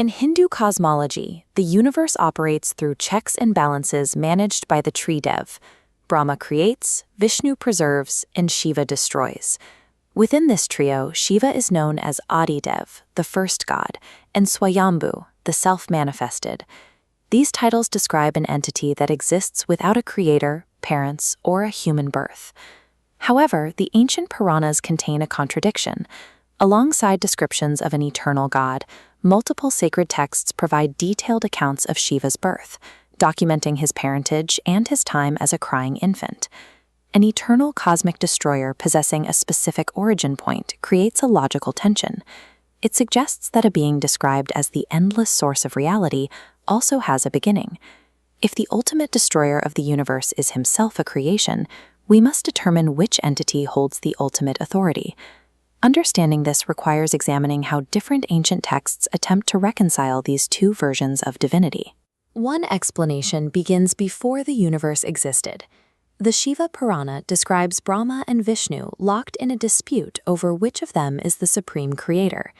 In Hindu cosmology, the universe operates through checks and balances managed by the Tridev. Brahma creates, Vishnu preserves, and Shiva destroys. Within this trio, Shiva is known as Adi Dev, the first god, and Swayambhu, the self-manifested. These titles describe an entity that exists without a creator, parents, or a human birth. However, the ancient Puranas contain a contradiction. Alongside descriptions of an eternal god, multiple sacred texts provide detailed accounts of Shiva's birth, documenting his parentage and his time as a crying infant. An eternal cosmic destroyer possessing a specific origin point creates a logical tension. It suggests that a being described as the endless source of reality also has a beginning. If the ultimate destroyer of the universe is himself a creation, we must determine which entity holds the ultimate authority. Understanding this requires examining how different ancient texts attempt to reconcile these two versions of divinity. One explanation begins before the universe existed. The Shiva Purana describes Brahma and Vishnu locked in a dispute over which of them is the supreme creator.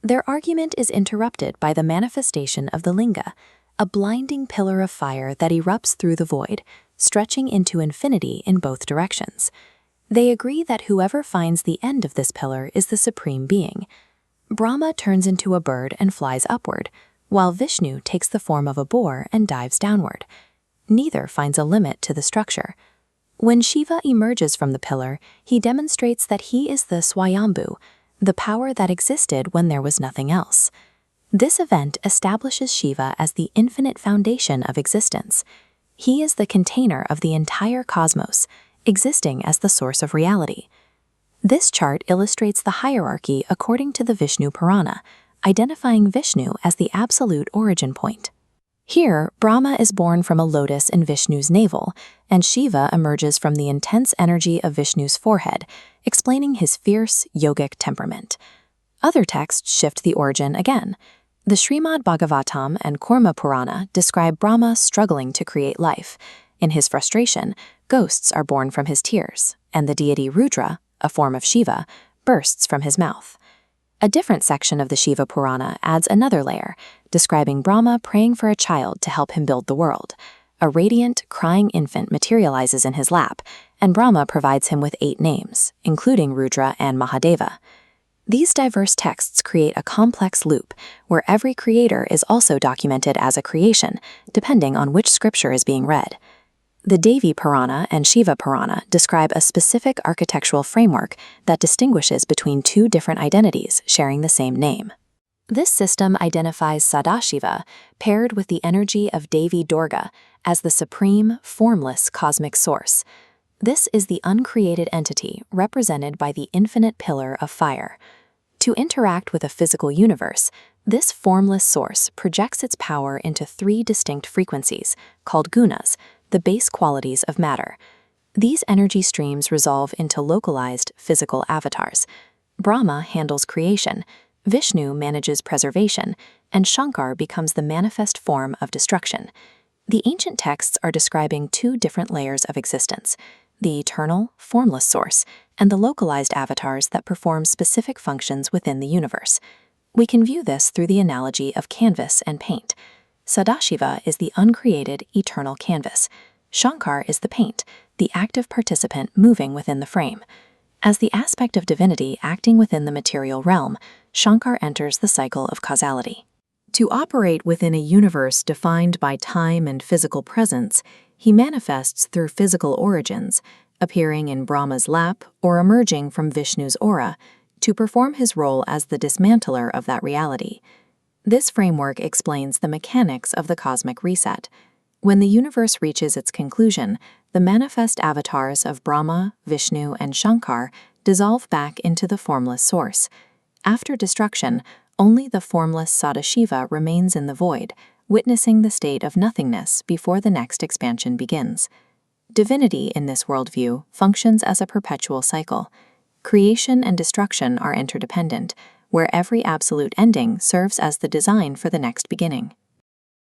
Their argument is interrupted by the manifestation of the linga, a blinding pillar of fire that erupts through the void, stretching into infinity in both directions. They agree that whoever finds the end of this pillar is the supreme being. Brahma turns into a bird and flies upward, while Vishnu takes the form of a boar and dives downward. Neither finds a limit to the structure. When Shiva emerges from the pillar, he demonstrates that he is the Swayambhu, the power that existed when there was nothing else. This event establishes Shiva as the infinite foundation of existence. He is the container of the entire cosmos, existing as the source of reality. This chart illustrates the hierarchy according to the Vishnu Purana, identifying Vishnu as the absolute origin point. Here, Brahma is born from a lotus in Vishnu's navel, and Shiva emerges from the intense energy of Vishnu's forehead, explaining his fierce, yogic temperament. Other texts shift the origin again. The Srimad Bhagavatam and Kurma Purana describe Brahma struggling to create life. In his frustration, ghosts are born from his tears, and the deity Rudra, a form of Shiva, bursts from his mouth. A different section of the Shiva Purana adds another layer, describing Brahma praying for a child to help him build the world. A radiant, crying infant materializes in his lap, and Brahma provides him with 8 names, including Rudra and Mahadeva. These diverse texts create a complex loop, where every creator is also documented as a creation, depending on which scripture is being read. The Devi Purana and Shiva Purana describe a specific architectural framework that distinguishes between two different identities sharing the same name. This system identifies Sadashiva, paired with the energy of Devi Durga, as the supreme, formless cosmic source. This is the uncreated entity represented by the infinite pillar of fire. To interact with a physical universe, this formless source projects its power into 3 distinct frequencies, called gunas, the base qualities of matter. These energy streams resolve into localized physical avatars. Brahma handles creation, Vishnu manages preservation, and Shankar becomes the manifest form of destruction. The ancient texts are describing 2 different layers of existence: the eternal, formless source, and the localized avatars that perform specific functions within the universe. We can view this through the analogy of canvas and paint. Sadashiva is the uncreated, eternal canvas. Shankar is the paint, the active participant moving within the frame. As the aspect of divinity acting within the material realm, Shankar enters the cycle of causality. To operate within a universe defined by time and physical presence, he manifests through physical origins, appearing in Brahma's lap or emerging from Vishnu's aura, to perform his role as the dismantler of that reality. This framework explains the mechanics of the cosmic reset. When the universe reaches its conclusion, the manifest avatars of Brahma, Vishnu, and Shankar dissolve back into the formless source. After destruction, only the formless Sadashiva remains in the void, witnessing the state of nothingness before the next expansion begins. Divinity in this worldview functions as a perpetual cycle. Creation and destruction are interdependent, where every absolute ending serves as the design for the next beginning.